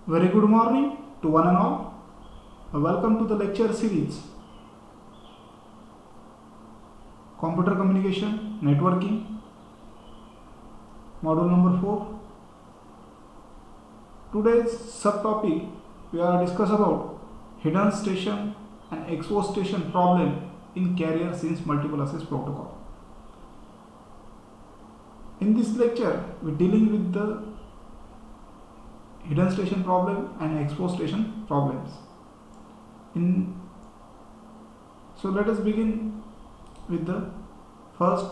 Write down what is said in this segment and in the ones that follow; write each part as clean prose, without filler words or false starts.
Very good morning to one and all. Welcome to the lecture series Computer Communication Networking, module number 4. Today's subtopic we are discuss about hidden station and exposed station problem in carrier scenes multiple access protocol. In this lecture we are dealing with the hidden station problem and exposed station problems. So let us begin with the first,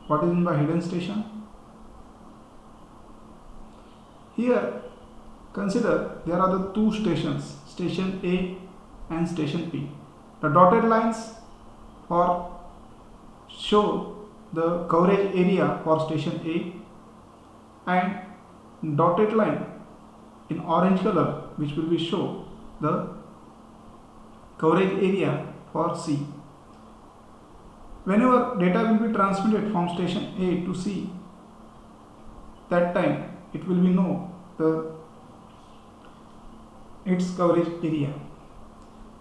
what is meant by hidden station. Here consider there are the two stations, station A and station B. The dotted lines for show the coverage area for station A, and dotted line in orange color which will be show the coverage area for C. Whenever data will be transmitted from station A to C, that time it will be know its coverage area.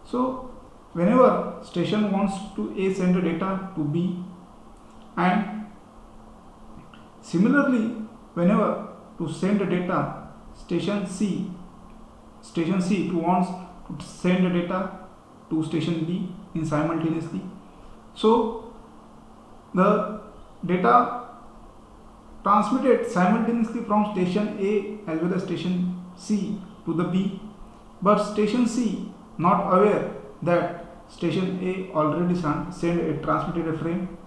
So whenever station wants to A send the data to B, and similarly whenever to send the data station C to wants to send the data to station B in simultaneously. So the data transmitted simultaneously from station A as well as station C to the B, but station C not aware that station A already transmitted a frame,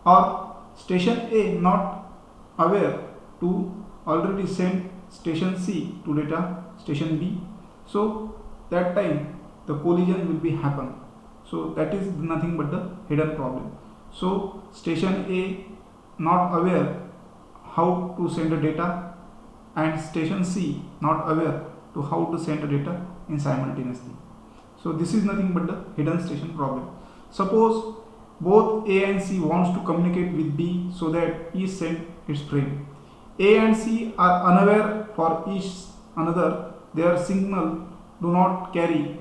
or station A not aware to already send station C to data station B. So that time the collision will be happen. So that is nothing but the hidden problem. So station A not aware how to send the data, and station C not aware to how to send the data in simultaneously. So this is nothing but the hidden station problem. Suppose both A and C wants to communicate with B so that each send its frame. A and C are unaware for each another, their signal do not carry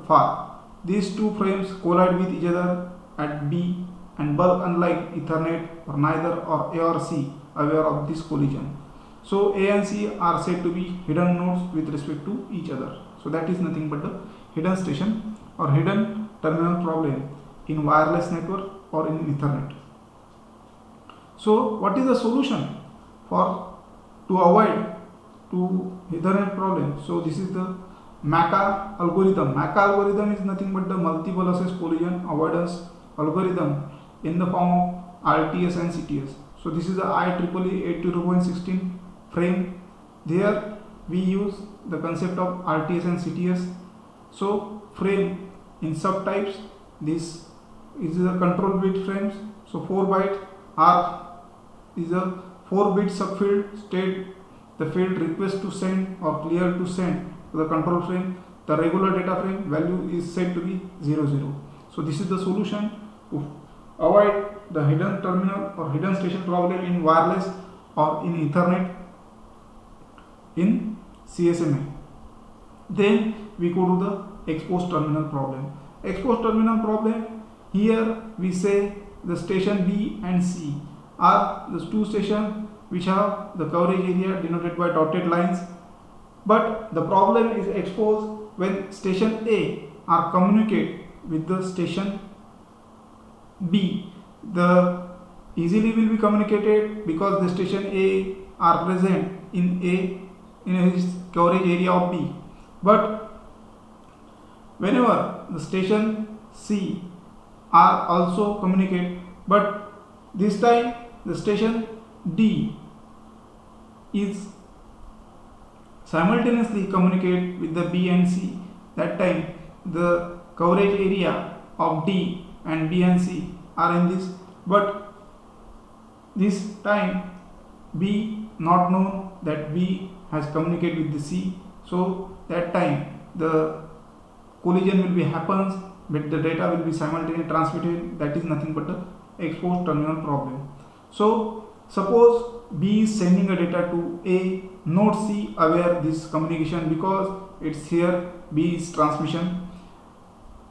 far. These two frames collide with each other at B, and bulk unlike Ethernet or neither or A or C aware of this collision. So A and C are said to be hidden nodes with respect to each other. So that is nothing but the hidden station or hidden terminal problem in wireless network or in Ethernet. So what is the solution to avoid to Ethernet problem? So this is the MACA algorithm. MACA algorithm is nothing but the multiple access collision avoidance algorithm in the form of RTS and CTS. So this is the IEEE 802.16 frame. There we use the concept of RTS and CTS. So frame in subtypes, this is the control bit frames. So 4 byte R is a 4-bit subfield state the field request to send or clear to send to the control frame. The regular data frame value is said to be 00. So this is the solution to avoid the hidden terminal or hidden station problem in wireless or in Ethernet in CSMA. Then we go to the exposed terminal problem. Exposed terminal problem, here we say the station B and C are the two stations which have the coverage area denoted by dotted lines, but the problem is exposed when station A are communicate with the station B. The easily will be communicated because the station A are present in his coverage area of B, but whenever the station C are also communicate, but this time the station D is simultaneously communicate with the B and C, that time the coverage area of D and B and C are in this, but this time B not known that B has communicated with the C, so that time the collision will be happens, but the data will be simultaneously transmitted. That is nothing but the exposed terminal problem. So suppose B is sending a data to A node C aware this communication because it's here B is transmission.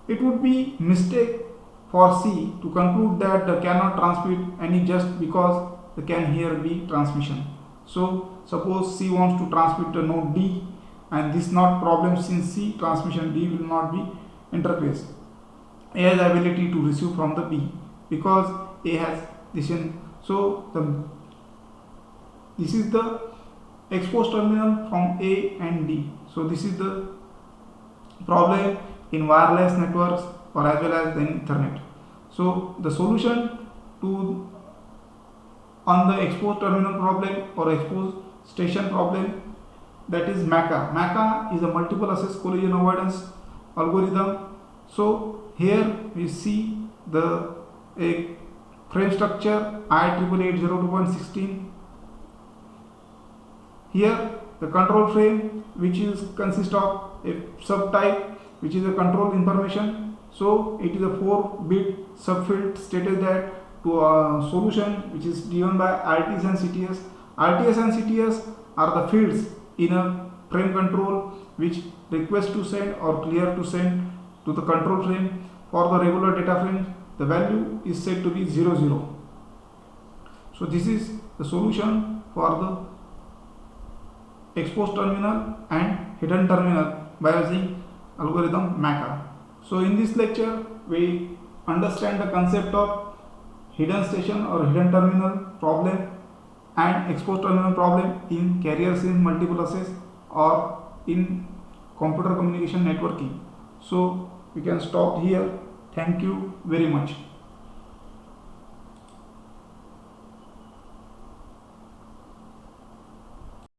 It would be mistake for C to conclude that the cannot transmit any just because the can here be transmission. So suppose C wants to transmit the node D, and this not problem since C transmission D will not be interface. A has ability to receive from the B because A has this in. So this is the exposed terminal from A and D. So this is the problem in wireless networks or as well as in Ethernet. So the solution to on the exposed terminal problem or exposed station problem, that is MACA. MACA is a multiple access collision avoidance algorithm. So here we see the a frame structure IEEE 802.16. Here the control frame, which is consist of a subtype which is a control information. So it is a 4-bit subfield stated that to a solution which is given by RTS and CTS. RTS and CTS are the fields in a frame control which request to send or clear to send to the control frame. For the regular data frame, the value is set to be 00. So this is the solution for the exposed terminal and hidden terminal by using algorithm MACA. So in this lecture we understand the concept of hidden station or hidden terminal problem and exposed terminal problem in carrier scene multiple access or in computer communication networking. So we can stop here. Thank you very much.